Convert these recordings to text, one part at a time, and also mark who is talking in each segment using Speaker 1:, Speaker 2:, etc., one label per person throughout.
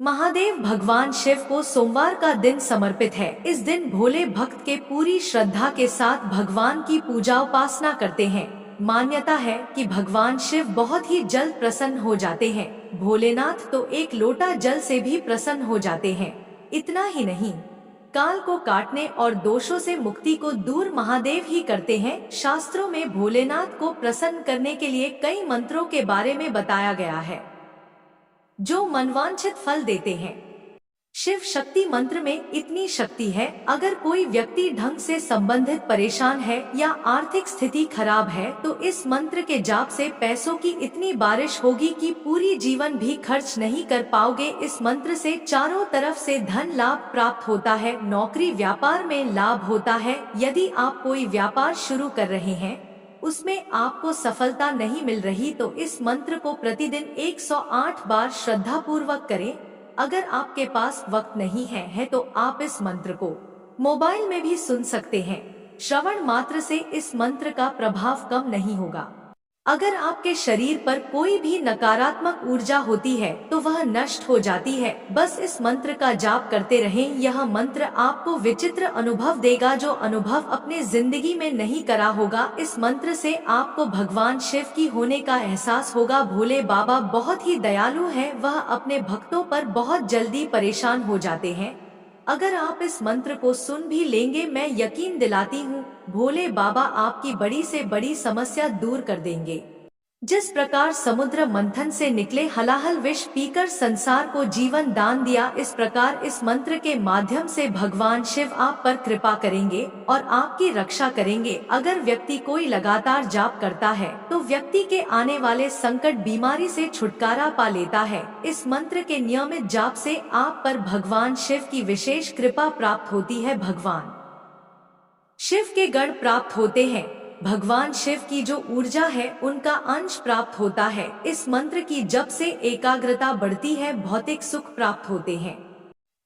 Speaker 1: महादेव भगवान शिव को सोमवार का दिन समर्पित है। इस दिन भोले भक्त के पूरी श्रद्धा के साथ भगवान की पूजा उपासना करते हैं। मान्यता है कि भगवान शिव बहुत ही जल्द प्रसन्न हो जाते हैं। भोलेनाथ तो एक लोटा जल से भी प्रसन्न हो जाते हैं। इतना ही नहीं, काल को काटने और दोषों से मुक्ति को दूर महादेव ही करते हैं। शास्त्रों में भोलेनाथ को प्रसन्न करने के लिए कई मंत्रों के बारे में बताया गया है जो मनवांछित फल देते हैं। शिव शक्ति मंत्र में इतनी शक्ति है, अगर कोई व्यक्ति ढंग से संबंधित परेशान है या आर्थिक स्थिति खराब है तो इस मंत्र के जाप से पैसों की इतनी बारिश होगी कि पूरी जीवन भी खर्च नहीं कर पाओगे। इस मंत्र से चारों तरफ से धन लाभ प्राप्त होता है। नौकरी व्यापार में लाभ होता है। यदि आप कोई व्यापार शुरू कर रहे हैं, उसमें आपको सफलता नहीं मिल रही तो इस मंत्र को प्रतिदिन 108 बार श्रद्धा पूर्वक करें। अगर आपके पास वक्त नहीं है तो आप इस मंत्र को मोबाइल में भी सुन सकते हैं। श्रवण मात्र से इस मंत्र का प्रभाव कम नहीं होगा। अगर आपके शरीर पर कोई भी नकारात्मक ऊर्जा होती है तो वह नष्ट हो जाती है। बस इस मंत्र का जाप करते रहें। यह मंत्र आपको विचित्र अनुभव देगा जो अनुभव अपने जिंदगी में नहीं करा होगा। इस मंत्र से आपको भगवान शिव की होने का एहसास होगा। भोले बाबा बहुत ही दयालु हैं, वह अपने भक्तों पर बहुत जल्दी परेशान हो जाते हैं। अगर आप इस मंत्र को सुन भी लेंगे, मैं यकीन दिलाती हूँ भोले बाबा आपकी बड़ी से बड़ी समस्या दूर कर देंगे। जिस प्रकार समुद्र मंथन से निकले हलाहल विष पीकर संसार को जीवन दान दिया, इस प्रकार इस मंत्र के माध्यम से भगवान शिव आप पर कृपा करेंगे और आपकी रक्षा करेंगे। अगर व्यक्ति कोई लगातार जाप करता है तो व्यक्ति के आने वाले संकट बीमारी से छुटकारा पा लेता है। इस मंत्र के नियमित जाप से आप पर भगवान शिव की विशेष कृपा प्राप्त होती है। भगवान शिव के गण प्राप्त होते हैं। भगवान शिव की जो ऊर्जा है उनका अंश प्राप्त होता है। इस मंत्र की जप से एकाग्रता बढ़ती है, भौतिक सुख प्राप्त होते हैं।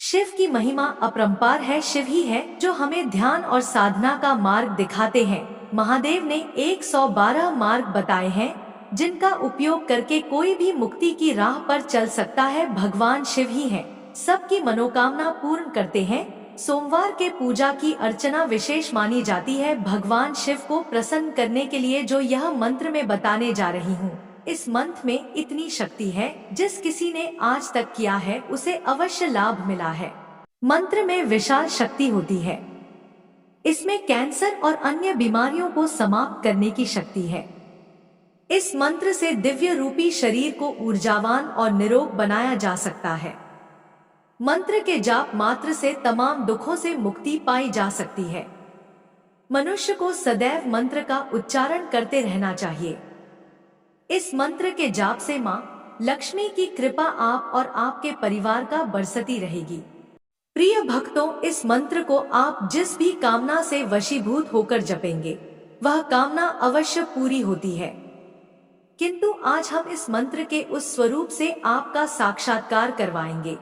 Speaker 1: शिव की महिमा अपरंपार है। शिव ही है जो हमें ध्यान और साधना का मार्ग दिखाते हैं। महादेव ने 112 मार्ग बताए हैं जिनका उपयोग करके कोई भी मुक्ति की राह पर चल सकता है। भगवान शिव ही हैं, सबकी मनोकामना पूर्ण करते हैं। सोमवार के पूजा की अर्चना विशेष मानी जाती है। भगवान शिव को प्रसन्न करने के लिए जो यह मंत्र में बताने जा रही हूँ, इस मंत्र में इतनी शक्ति है, जिस किसी ने आज तक किया है उसे अवश्य लाभ मिला है। मंत्र में विशाल शक्ति होती है। इसमें कैंसर और अन्य बीमारियों को समाप्त करने की शक्ति है। इस मंत्र से दिव्य रूपी शरीर को ऊर्जावान और निरोग बनाया जा सकता है। मंत्र के जाप मात्र से तमाम दुखों से मुक्ति पाई जा सकती है। मनुष्य को सदैव मंत्र का उच्चारण करते रहना चाहिए। इस मंत्र के जाप से मां लक्ष्मी की कृपा आप और आपके परिवार का बरसती रहेगी। प्रिय भक्तों, इस मंत्र को आप जिस भी कामना से वशीभूत होकर जपेंगे वह कामना अवश्य पूरी होती है। किंतु आज हम इस मंत्र के उस स्वरूप से आपका साक्षात्कार करवाएंगे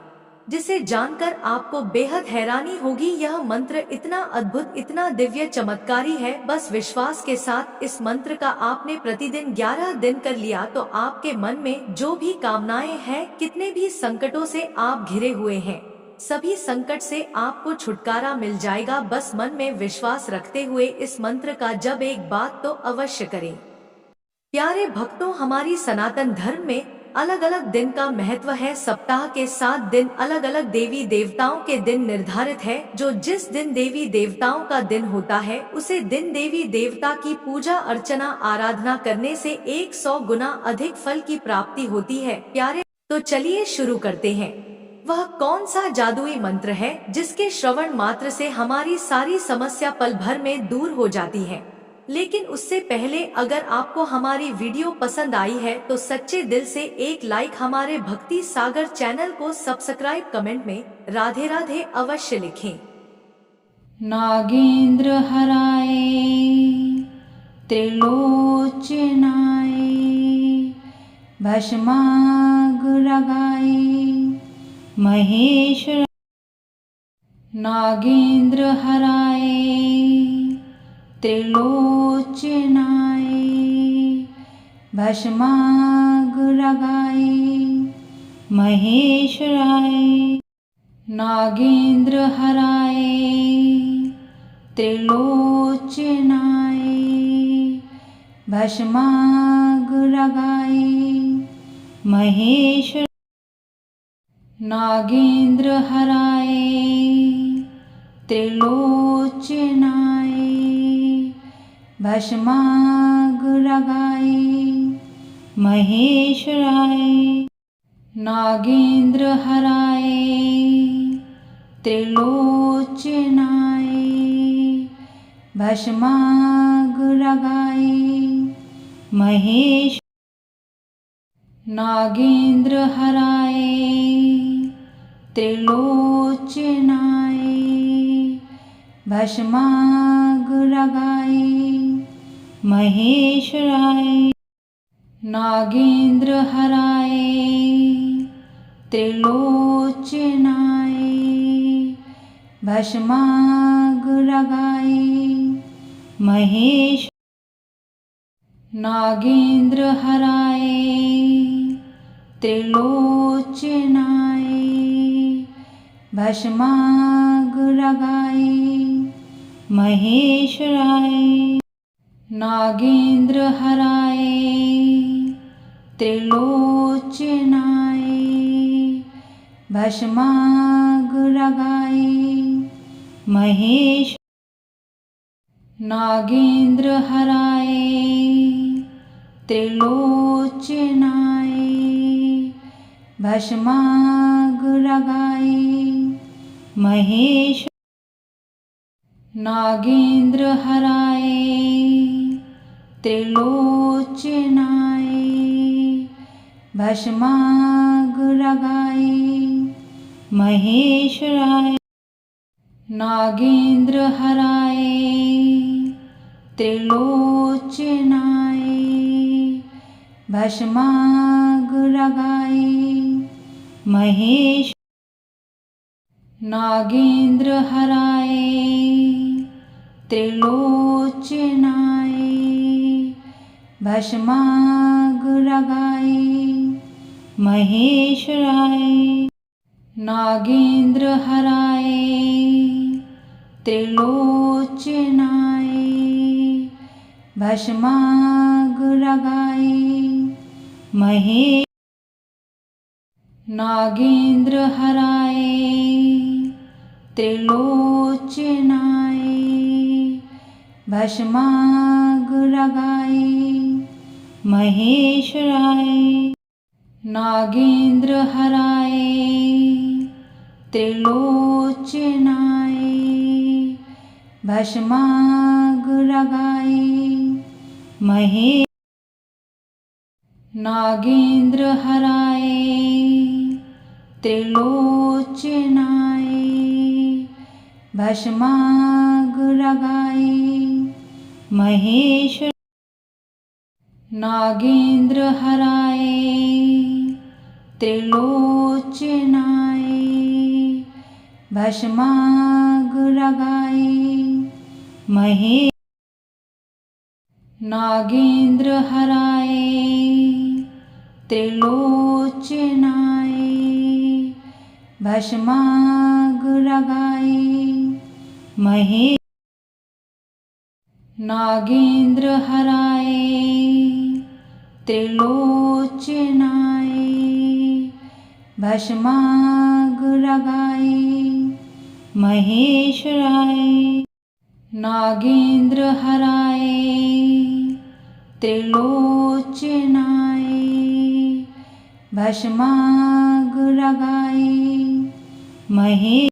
Speaker 1: जिसे जानकर आपको बेहद हैरानी होगी। यह मंत्र इतना अद्भुत, इतना दिव्य, चमत्कारी है। बस विश्वास के साथ इस मंत्र का आपने प्रतिदिन 11 दिन कर लिया तो आपके मन में जो भी कामनाएं हैं, कितने भी संकटों से आप घिरे हुए हैं, सभी संकट से आपको छुटकारा मिल जाएगा। बस मन में विश्वास रखते हुए इस मंत्र का जब एक बात तो अवश्य करें। प्यारे भक्तों, हमारी सनातन धर्म में अलग अलग दिन का महत्व है। सप्ताह के 7 दिन अलग अलग देवी देवताओं के दिन निर्धारित है। जो जिस दिन देवी देवताओं का दिन होता है उसे दिन देवी देवता की पूजा अर्चना आराधना करने से 100 गुना अधिक फल की प्राप्ति होती है। प्यारे, तो चलिए शुरू करते हैं। वह कौन सा जादुई मंत्र है जिसके श्रवण मात्र से हमारी सारी समस्या पल भर में दूर हो जाती है। लेकिन उससे पहले अगर आपको हमारी वीडियो पसंद आई है तो सच्चे दिल से एक लाइक, हमारे भक्ति सागर चैनल को सब्सक्राइब, कमेंट में राधे राधे अवश्य लिखें।
Speaker 2: नागेंद्र हराय त्रिलोचनाय भस्मागुरगाय महेश्वर। नागेंद्र हराय त्रिलोचनाय भस्मागुरगाय महेश्वराय नागेंद्रहराय त्रिलोचनाय भस्मागुरगाय महेश्वर नागेंद्रहराय त्रिलोचनाय भस्मागुरगाय महेश्वराय नागेंद्रहराय त्रिलोचनाय भस्मागुरगाय महेश नागेंद्रहराय त्रिलोचनाय भस्मागुरगाय महेश्वराय नागेंद्रहराय त्रिलोचनाय भस्मागुरगाय महेश नागेंद्रहराय त्रिलोचनाय भस्मागुरगाय महेश्वराय नागेंद्रहराय त्रिलोचनाय भस्मागुरगाय महेश नागेंद्रहराय त्रिलोचनाय भस्मागुरगाय महेश नागेंद्रहराय त्रिलोचनाय भस्मागुरगाय महेश्वराय नागेंद्रहराय त्रिलोचनाय भस्मागुरगाय महेश नागेंद्रहराय त्रिलोचनाय भस्मागुरगाय महेश्वराय नागेंद्रहराय त्रिलोचनाय भस्मागुरगाय महेश नागेंद्रहराय त्रिलोचनाय भस्मागुरगाय महेश्वराय नागेंद्रहराय त्रिलोचनाय भस्मागुरगाय महेश नागेंद्रहराय त्रिलोचनाय भस्मागुरगाय महेश नागेंद्रहराय त्रिलोचनाय भस्मागुरगाय महेश नागेंद्रहराय त्रिलोचनाय भस्मागुरगाय महेश नागेंद्रहराय त्रिलोचनाय भस्मागुरगाय महेश्वराय नागेंद्रहराय त्रिलोचनाय भस्मागुरगाय महेश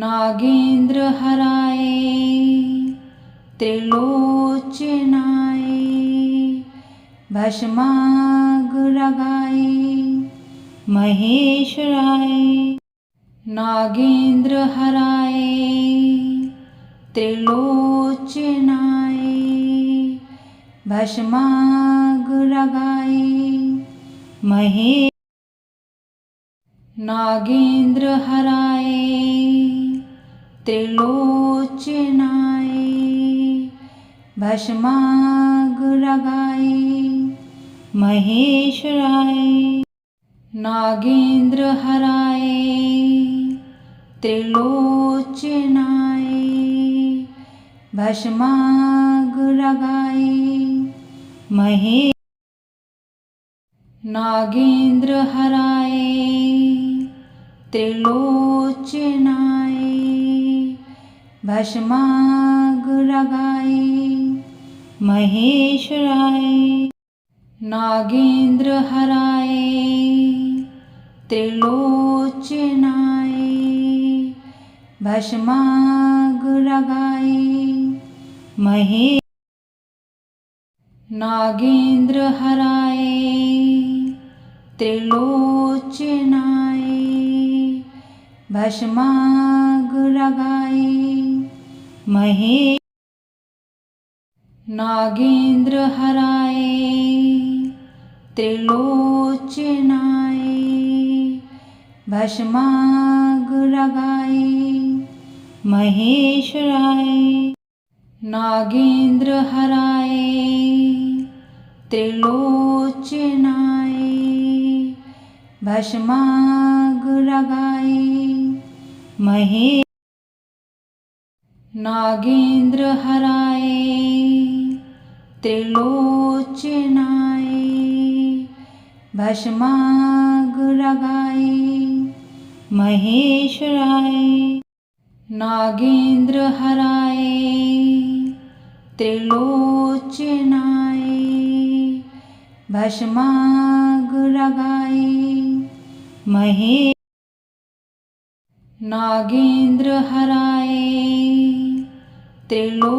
Speaker 2: नागेंद्रहराय त्रिलोचनाय भस्मागुरगाय महेश्वराय नागेंद्रहराय त्रिलोचनाय भस्मागुरगाय महेश नागेंद्रहराय त्रिलोचनाय भस्मागुरगाय महेश्वराय नागेन्द्रहराय त्रिलोचनाय भस्मागुरगाय महे नागेन्द्रहराय त्रिलोचनाय भस्मागुरगाय महेश्वराय नागेन्द्रहराय त्रिलोचनाय भस्मागुरगाय महे नागेन्द्रहराय त्रिलोचनाय भस्मागुरगाय महे नागेन्द्रहराय त्रिलोचनाय भस्मागुरगाय महेश्वराय नागेन्द्रहराय त्रिलोचनाय भस्मागुरगाय महे नागेन्द्रहराय त्रिलोचनाय भस्मागुरगाय महेश्वराय नागेन्द्रहराय त्रिलोचनाय भस्मागुरगाय महे नागेन्द्रहराय त्रिलोचनाय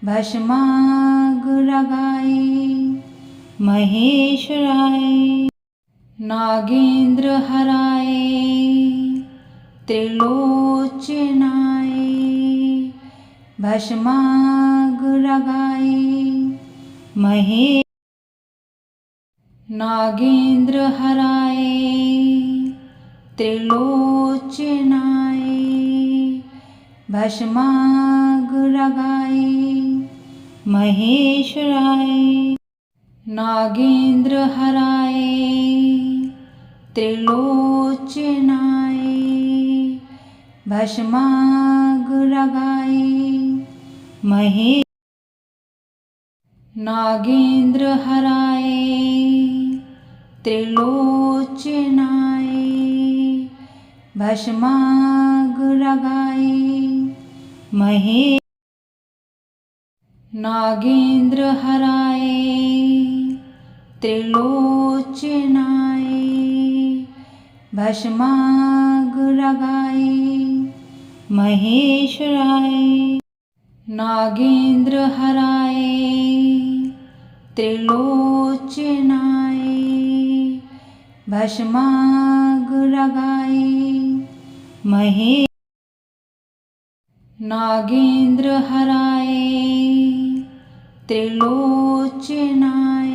Speaker 2: भस्मागुरगाय महेश्वराय नागेन्द्रहराय त्रिलोचनाय भस्मागुरगाय महे नागेन्द्रहराय त्रिलोचनाय भस्मागुरगाय महेश्वराय नागेन्द्रहराय त्रिलोचनाय भस्मागुरगाय महे नागेन्द्रहराय त्रिलोचनाय भस्मागुरगाय महे नागेन्द्रहराय त्रिलोचनाय भस्मागुरगाय महेश्वराय नागेन्द्रहराय त्रिलोचनाय भस्मागुरगाय महे नागेन्द्रहराय त्रिलोचनाय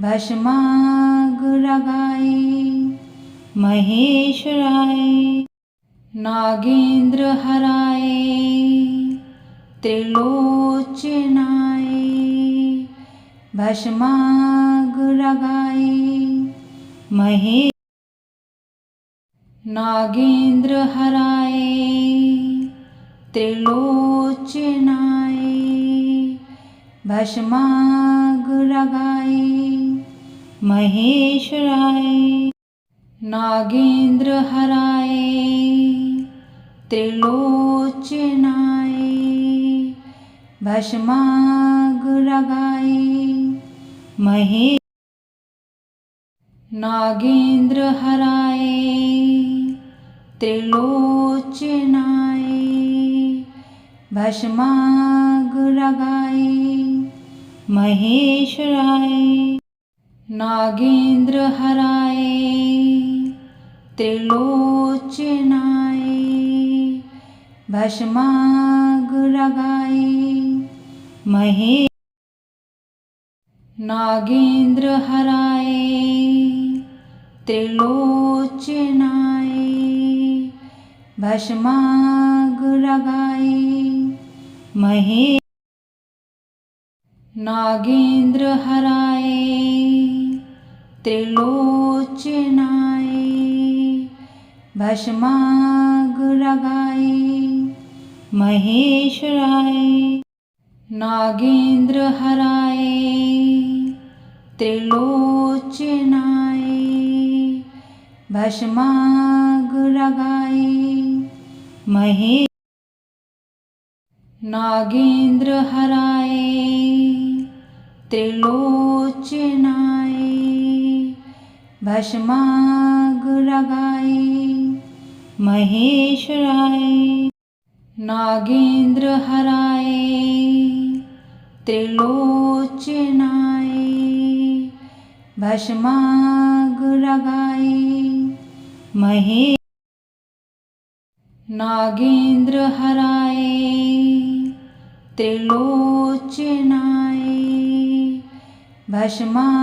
Speaker 2: भस्मागुरगाय महेश्वराय नागेन्द्रहराय त्रिलोचनाय भस्मागुरगाय महे नागेन्द्रहराय त्रिलोचनाय भस्मागुरगाय महेश्वराय नागेन्द्रहराय त्रिलोचनाय भस्मागुरगाय महे नागेन्द्रहराय त्रिलोचनाय भस्मागुरगाय महेश्वराय नागेन्द्रहराय त्रिलोचनाय भस्मागुरगाय महे नागेन्द्रहराय त्रिलोचनाय भस्मागुरगाय महे नागेन्द्रहराय त्रिलोचनाय भस्मागुरगाय महेश्वराय नागेन्द्रहराय त्रिलोचनाय भस्मागुरगाय महेश्वराय नागेन्द्रहराय त्रिलोचनाय भस्मागुरगाय महेश्वराय नागेन्द्रहराय त्रिलोचनाय भस्मागुरगाय महेश्वराय नागेन्द्रहराय त्रिलोचनाय भस्मागुरगाय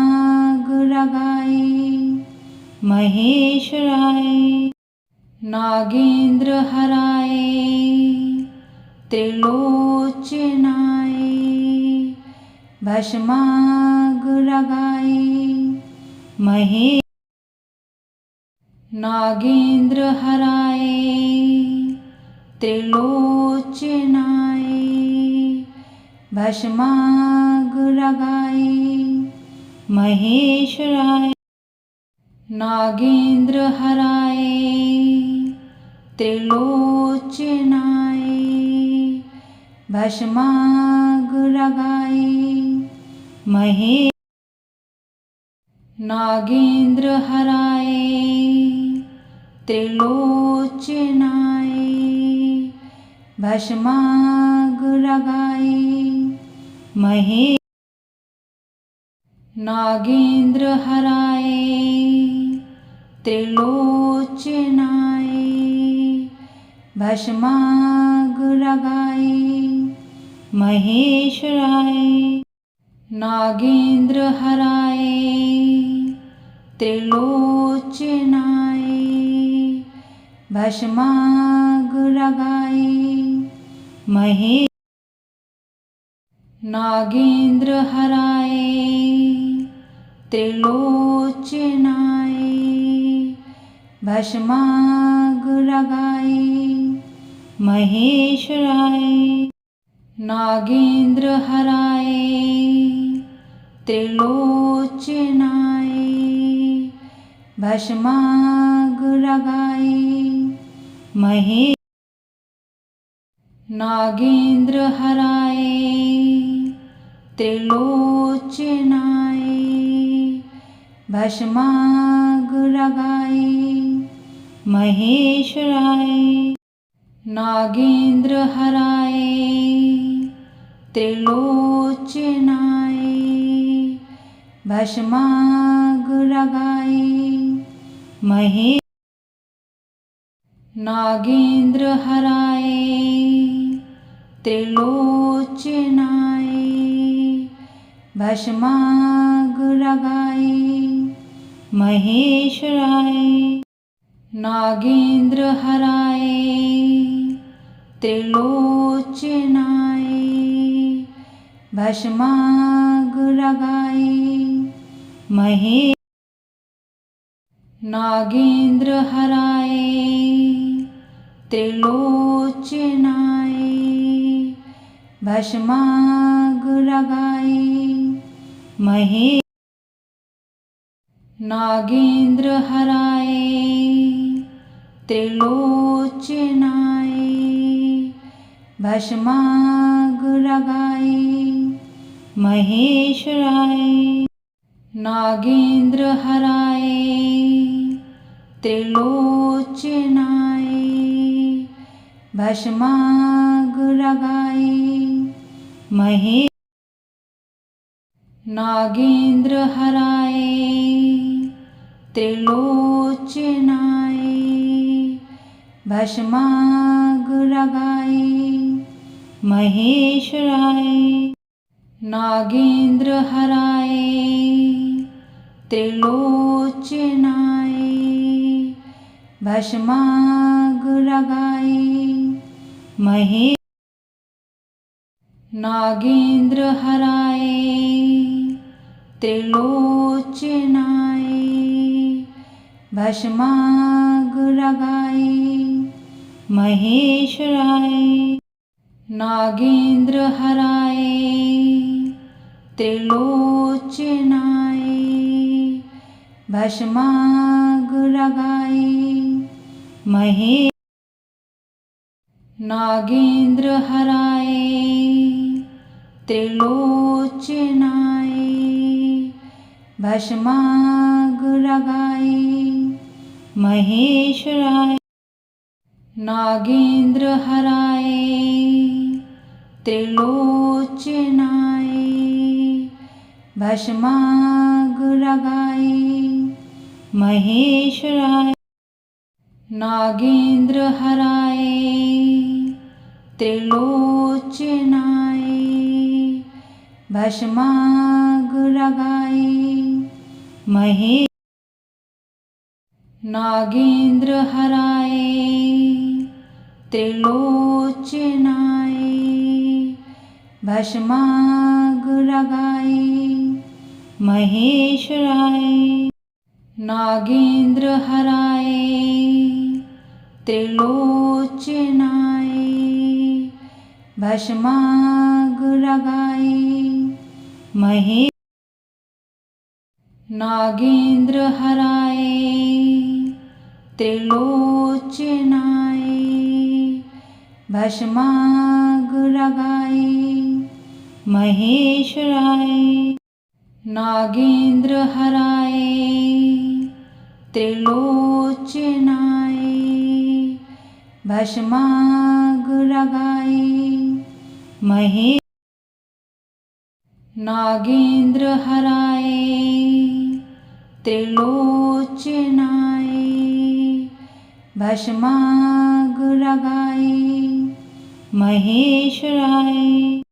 Speaker 2: महेश्वराय नागेन्द्रहराय त्रिलोचनाय भस्मागुरगाय महेश्वराय नागेन्द्रहराय त्रिलोचनाय भस्मागुरगाय महेश्वराय नागेन्द्रहराय त्रिलोचनाय भस्मागुरगाय महेश्वराय नागेन्द्रहराय त्रिलोचनाय भस्मागुरगाय महेश्वराय नागेन्द्रहराय त्रिलोचनाय भस्मागुरगाय महेश्वराय नागेन्द्रहराय त्रिलोचनाय भस्मागुरगाय महेश्वराय नागेन्द्रहराय त्रिलोचनाय भस्मागुरगाय महेश्वराय नागेन्द्रहराय त्रिलोचनाय भस्मागुरगाय महेश्वराय नागेन्द्रहराय त्रिलोचनाय भस्मागुरगाय महेश्वराय नागेन्द्रहराय त्रिलोचनाय भस्मागुरगाय महेश्वराय नागेन्द्रहराय त्रिलोचनाय भस्मागुरगाय महेश्वराय नागेन्द्रहराय त्रिलोचनाय भस्मागुरगाय महेश्वराय नागेन्द्रहराय त्रिलोचनाय भस्मागुरगाय महेश्वराय नागेन्द्रहराय त्रिलोचनाय भस्मागुरगाय महेश्वराय नागेन्द्रहराय त्रिलोचनाय भस्मागुरगाय महेश्वराय नागेन्द्रहराय त्रिलोचनाय भस्मागुरगाय महेश्वराय नागेन्द्रहराय त्रिलोचनाय भस्मागुरगाय महेश्वराय नागेंद्र हराय त्रिलोचनाय भस्मागुरगाय महेश्वराय नागेंद्र हराय त्रिलोचनाय भस्मागुरगाय नागेंद्र हराय त्रिलोचनाय भस्मागुरगाय महेश्वराय नागेंद्र हराय त्रिलोचनाय भस्मागुरगाय महेश्वराय नागेंद्र हराय त्रिलोचनाय भस्मागुरगाय नागेंद्र हराय त्रिलोचनाय भस्मागुरगाय महेश्वराय नागेंद्र हराय त्रिलोचनाय भस्मागुरगाय नागेंद्र हराय त्रिलोचनाय भस्मागुरगाय महेश्वराय नागेंद्र हराय त्रिलोचनाय भस्मागुरगाय नागेंद्र हराय त्रिलोचनाय भस्मागुरगाय महेश्वराय